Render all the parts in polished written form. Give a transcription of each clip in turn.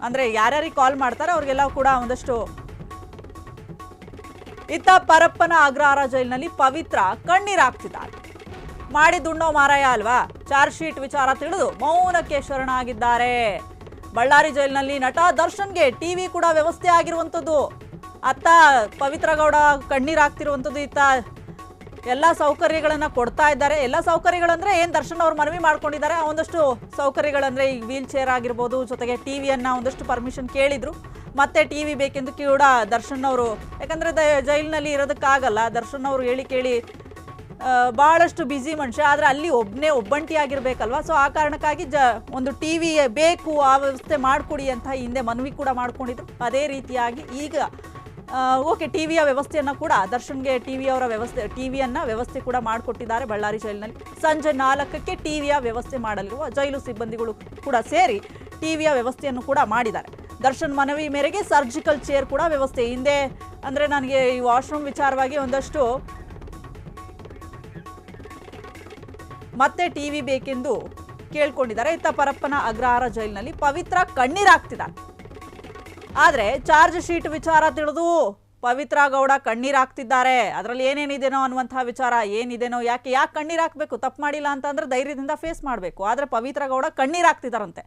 ಅಂದರೆ ಯಾರ್ಯಾರಿಗೆ ಕಾಲ್ ಮಾಡ್ತಾರೆ ಅವ್ರಿಗೆಲ್ಲ ಕೂಡ ಒಂದಷ್ಟು. ಇತ್ತ ಪರಪ್ಪನ ಅಗ್ರಹಾರ ಜೈಲಿನಲ್ಲಿ ಪವಿತ್ರ ಕಣ್ಣೀರಾಗ್ತಿದ್ದಾರೆ. ಮಾಡಿದುಣ್ಣೋ ಮಾರಾಯ ಅಲ್ವಾ? ಚಾರ್ಜ್ ಶೀಟ್ ವಿಚಾರ ತಿಳಿದು ಮೌನಕ್ಕೆ ಶರಣಾಗಿದ್ದಾರೆ. ಬಳ್ಳಾರಿ ಜೈಲಿನಲ್ಲಿ ನಟ ದರ್ಶನ್ಗೆ ಟಿವಿ ಕೂಡ ವ್ಯವಸ್ಥೆ ಆಗಿರುವಂಥದ್ದು. ಅತ್ತ ಪವಿತ್ರ ಗೌಡ ಕಣ್ಣೀರಾಗ್ತಿರುವಂಥದ್ದು. ಇತ್ತ ಎಲ್ಲ ಸೌಕರ್ಯಗಳನ್ನು ಕೊಡ್ತಾ ಇದ್ದಾರೆ. ಎಲ್ಲ ಸೌಕರ್ಯಗಳಂದ್ರೆ ಏನು, ದರ್ಶನ್ ಅವ್ರು ಮನವಿ ಮಾಡ್ಕೊಂಡಿದ್ದಾರೆ. ಒಂದಷ್ಟು ಸೌಕರ್ಯಗಳಂದ್ರೆ ಈಗ ವೀಲ್ ಚೇರ್ ಆಗಿರ್ಬೋದು, ಜೊತೆಗೆ ಟಿವಿಯನ್ನ ಒಂದಷ್ಟು ಪರ್ಮಿಷನ್ ಕೇಳಿದ್ರು. ಮತ್ತೆ ಟಿವಿ ಬೇಕೆಂದು ಕೂಡ ದರ್ಶನ್ ಅವರು, ಯಾಕಂದ್ರೆ ಜೈಲಿನಲ್ಲಿ ಇರೋದಕ್ಕಾಗಲ್ಲ. ದರ್ಶನ್ ಅವರು ಹೇಳಿ ಕೇಳಿ ಭಾಳಷ್ಟು ಬ್ಯುಸಿ ಮನುಷ್ಯ, ಆದರೆ ಅಲ್ಲಿ ಒಬ್ಬಂಟಿ ಆಗಿರ್ಬೇಕಲ್ವಾ. ಸೊ ಆ ಕಾರಣಕ್ಕಾಗಿ ಒಂದು ಟಿವಿ ಬೇಕು, ಆ ವ್ಯವಸ್ಥೆ ಮಾಡಿಕೊಡಿ ಅಂತ ಹಿಂದೆ ಮನವಿ ಕೂಡ ಮಾಡ್ಕೊಂಡಿದ್ರು. ಅದೇ ರೀತಿಯಾಗಿ ಈಗ ಓಕೆ, ಟಿವಿಯ ವ್ಯವಸ್ಥೆಯನ್ನು ಕೂಡ ದರ್ಶನ್ಗೆ ಟಿವಿಯನ್ನು ವ್ಯವಸ್ಥೆ ಕೂಡ ಮಾಡಿಕೊಟ್ಟಿದ್ದಾರೆ ಬಳ್ಳಾರಿ ಜೈಲಿನಲ್ಲಿ. ಸಂಜೆ 4ಕ್ಕೆ ಟಿವಿಯ ವ್ಯವಸ್ಥೆ ಮಾಡಲಿರುವ ಜೈಲು ಸಿಬ್ಬಂದಿಗಳು ಕೂಡ ಸೇರಿ ಟಿವಿಯ ವ್ಯವಸ್ಥೆಯನ್ನು ಕೂಡ ಮಾಡಿದ್ದಾರೆ. ದರ್ಶನ್ ಮನವಿ ಮೇರೆಗೆ ಸರ್ಜಿಕಲ್ ಚೇರ್ ಕೂಡ ವ್ಯವಸ್ಥೆ. ಹಿಂದೆ ಅಂದರೆ ನನಗೆ ಈ ವಾಶ್ರೂಮ್ ವಿಚಾರವಾಗಿ ಒಂದಷ್ಟು ಮತ್ತೆ ಟಿವಿ ಬೇಕೆಂದು ಕೇಳ್ಕೊಂಡಿದ್ದಾರೆ. ಇತ್ತ ಪರಪ್ಪನ ಅಗ್ರಹಾರ ಜೈಲಿನಲ್ಲಿ ಪವಿತ್ರ ಕಣ್ಣೀರಾಗ್ತಿದ್ದಾರೆ. ಆದರೆ ಚಾರ್ಜ್ ಶೀಟ್ ವಿಚಾರ ತಿಳಿದು ಪವಿತ್ರ ಗೌಡ ಕಣ್ಣೀರಾಗ್ತಿದ್ದಾರೆ. ಅದರಲ್ಲಿ ಏನೇನಿದೆನೋ ಅನ್ನುವಂತಹ ವಿಚಾರ ಏನಿದೆನೋ, ಯಾಕೆ ಕಣ್ಣೀರಾಗಬೇಕು? ತಪ್ಪು ಮಾಡಿಲ್ಲ ಅಂತಂದ್ರೆ ಧೈರ್ಯದಿಂದ ಫೇಸ್ ಮಾಡಬೇಕು. ಆದರೆ ಪವಿತ್ರ ಗೌಡ ಕಣ್ಣೀರಾಗ್ತಿದ್ದಾರಂತೆ.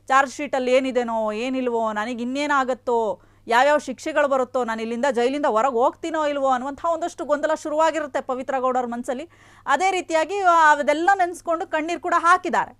ಚಾರ್ಜ್ ಶೀಟಲ್ಲಿ ಏನಿದೆನೋ ಏನಿಲ್ವೋ, ನನಗೆ ಇನ್ನೇನಾಗುತ್ತೋ, ಯಾವ್ಯಾವ ಶಿಕ್ಷೆಗಳು ಬರುತ್ತೋ, ನಾನು ಇಲ್ಲಿಂದ ಜೈಲಿಂದ ಹೊರಗೆ ಹೋಗ್ತೀನೋ ಇಲ್ವೋ ಅನ್ನುವಂಥ ಒಂದಷ್ಟು ಗೊಂದಲ ಶುರುವಾಗಿರುತ್ತೆ ಪವಿತ್ರ ಗೌಡರ ಮನಸ್ಸಲ್ಲಿ. ಅದೇ ರೀತಿಯಾಗಿ ಅದೆಲ್ಲ ನೆನೆಸ್ಕೊಂಡು ಕಣ್ಣೀರು ಕೂಡ ಹಾಕಿದ್ದಾರೆ.